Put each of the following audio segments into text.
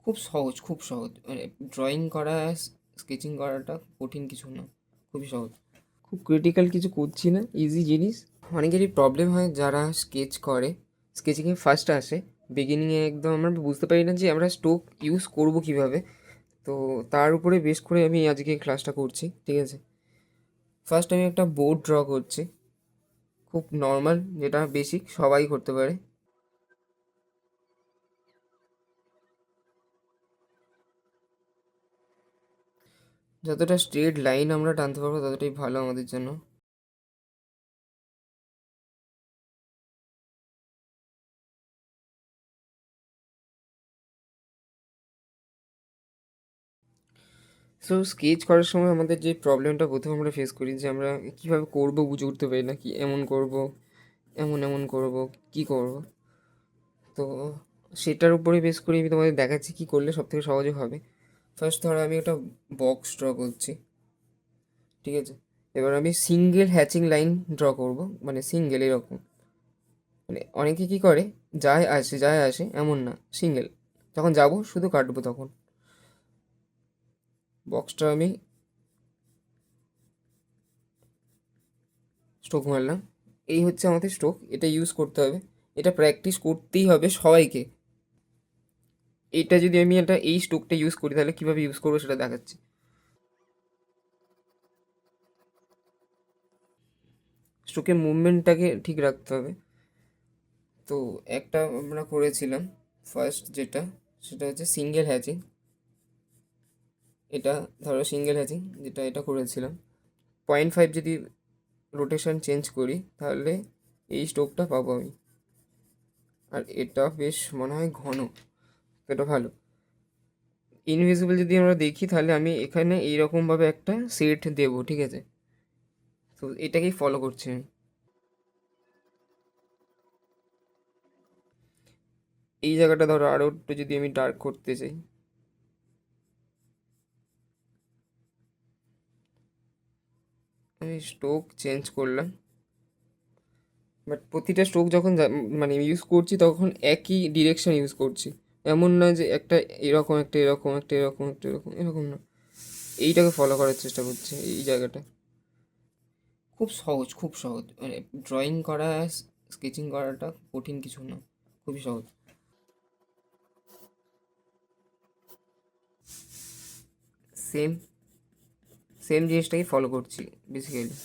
খুব সহজ, খুব সহজ। মানে ড্রয়িং করা, স্কেচিং করাটা কঠিন কিছু না, খুবই সহজ। খুব ক্রিটিক্যাল কিছু করছি না, ইজি জিনিস। অনেকেরই প্রবলেম হয় যারা স্কেচ করে, স্কেচিংয়ে ফার্স্ট আসে, বিগিনিংয়ে একদম আমরা বুঝতে পারি না যে আমরা স্ট্রোক ইউজ করব কীভাবে। তো তার উপরে বেস করে আমি আজকে ক্লাসটা করছি, ঠিক আছে? ফার্স্ট আমি একটা বোর্ড ড্র করছি, খুব নর্মাল, যেটা বেসিক সবাই করতে পারে। যতটা স্ট্রেট লাইন আমরা টানতে পারবো ততটাই ভালো আমাদের জন্য। সো স্কেচ করার সময় আমাদের যে প্রবলেমটা প্রথমে আমরা ফেস করি, যে আমরা কীভাবে করবো বুঝে উঠতে পারি না, কি এমন করব, এমন এমন করব, কি করব। তো সেটার উপরে বেস করে আমি তোমাদের দেখাচ্ছি কী করলে সবথেকে সহজে হবে। ফার্স্ট ধরো আমি একটা বক্স ড্র করছি, ঠিক আছে? এবার আমি সিঙ্গেল হ্যাচিং লাইন ড্র করব, মানে সিঙ্গেল এরকম। মানে অনেকে কী করে, যায় আসে যায় আসে, এমন না, সিঙ্গেল। যখন যাব শুধু কাটবো তখন। বক্সটা আমি স্ট্রোক মারলাম, এই হচ্ছে আমাদের স্ট্রোক। এটা ইউজ করতে হবে, এটা প্র্যাকটিস করতেই হবে সবাইকে। এটা যদি আমি এই স্ট্রোকটা ইউজ করি তাহলে কীভাবে ইউজ করবো সেটা দেখাচ্ছি। স্ট্রোকের মুভমেন্টটাকে ঠিক রাখতে হবে। তো একটা আমরা করেছিলাম ফার্স্ট, যেটা সেটা হচ্ছে সিঙ্গেল হ্যাচিং। এটা ধরো সিঙ্গেল হ্যাচিং, যেটা এটা করেছিলাম। 0.5 যদি রোটেশন চেঞ্জ করি তাহলে এই স্ট্রোকটা পাবো আমি। আর এটা বেশ মনে হয় ঘন, এটা ভালো। ইনভিজিবল যদি আমরা দেখি তাহলে আমি এখানে এইরকমভাবে একটা সেট দেবো, ঠিক আছে? তো এটাকেই ফলো করছি আমি। এই জায়গাটা ধরো আরও একটু যদি আমি ডার্ক করতে চাই, আমি স্ট্রোক চেঞ্জ করলাম। বাট প্রতিটা স্ট্রোক যখন মানে ইউজ করছি তখন একই ডিরেকশন ইউজ করছি। এমন না যে একটা এরকম, একটা এরকম, একটা এরকম, একটা এরকম, এরকম না। এইটাকে ফলো করার চেষ্টা করছি এই জায়গাটা। খুব সহজ, খুব সহজ। মানে ড্রয়িং করা, স্কেচিং করাটা কঠিন কিছু না, খুবই সহজ। সেম সেম জিনিসটাই ফলো করছি বেসিক্যালি।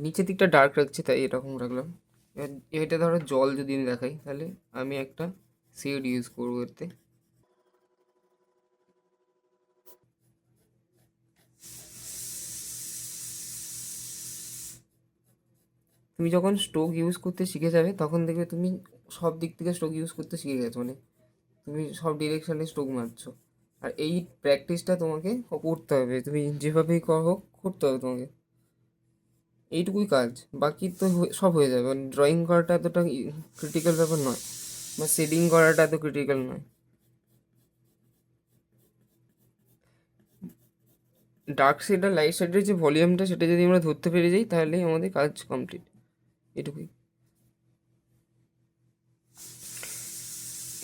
নিচের দিকটা ডার্ক রাখছি তাই এরকম রাখলাম। এবার এটা ধরো জল যদি আমি দেখাই তাহলে আমি একটা শেড ইউজ করবো এতে। তুমি যখন স্ট্রোক ইউজ করতে শিখে যাবে তখন দেখবে তুমি সব দিক থেকে স্ট্রোক ইউজ করতে শিখে গেছো। মানে তুমি সব ডিরেকশানে স্ট্রোক মারছো। আর এই প্র্যাকটিসটা তোমাকে করতে হবে, তুমি যেভাবেই হোক করতে হবে তোমাকে। এইটুকুই কাজ, বাকি তো সব হয়ে যাবে। মানে ড্রয়িং করাটা এতটা ক্রিটিক্যাল ব্যাপার নয়, বা শেডিং করাটা এত ক্রিটিক্যাল নয়। ডার্ক শেড আর লাইট শেডের যে ভলিউমটা সেটা যদি আমরা ধরতে পেরে যাই তাহলেই আমাদের কাজ কমপ্লিট, এটুকুই।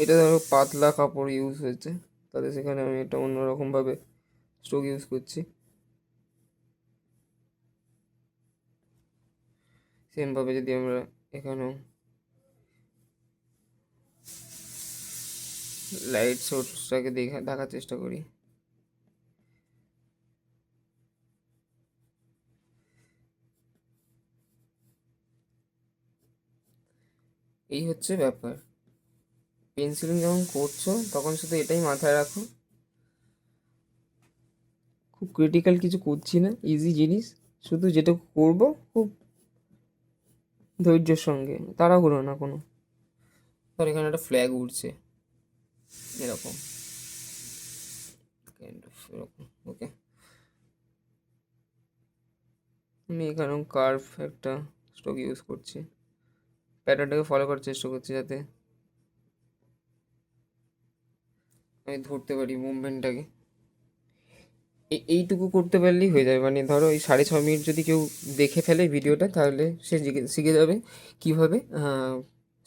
এটা ধরো পাতলা কাপড় ইউজ হয়েছে, তাহলে সেখানে আমি এটা অন্যরকমভাবে স্ট্রোক ইউজ করছি। সেমভাবে যদি আমরা এখানেও লাইট সোর্সটাকে দেখার চেষ্টা করি, এই হচ্ছে ব্যাপার। পেন্সিলিং যখন করছো তখন শুধু এটাই মাথায় রাখো, খুব ক্রিটিক্যাল কিছু করছি না, ইজি জিনিস। শুধু যেটা করব খুব ধৈর্যের সঙ্গে, তাড়াহুড়ো না কোনো। আর এখানে একটা ফ্ল্যাগ উড়ছে এরকম, কাইন্ড অফ এরকম, ওকে। আমি এখানেও কার্ভ একটা স্ট্রোক ইউজ করছি, প্যাটার্নটাকে ফলো করার চেষ্টা করছি যাতে আমি ধরতে পারি মুভমেন্টটাকে। এইটুকু করতে পারলেই হয়ে যাবে। মানে ধরো এই 6.5 মিনিট যদি কেউ দেখে ফেলে ভিডিওটা, তাহলে সে শিখে যাবে কীভাবে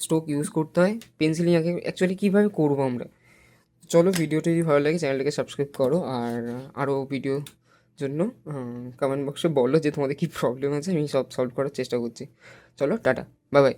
স্ট্রোক ইউজ করতে হয়, পেন্সিলিং আঁকে অ্যাকচুয়ালি কীভাবে করবো আমরা। চলো, ভিডিওটা যদি ভালো লাগে চ্যানেলটাকে সাবস্ক্রাইব করো, আর আরও ভিডিও জন্য কমেন্ট বক্সে বলো যে তোমাদের কী প্রবলেম আছে, আমি সব সলভ করার চেষ্টা করছি। চলো, টাটা, বাই বাই।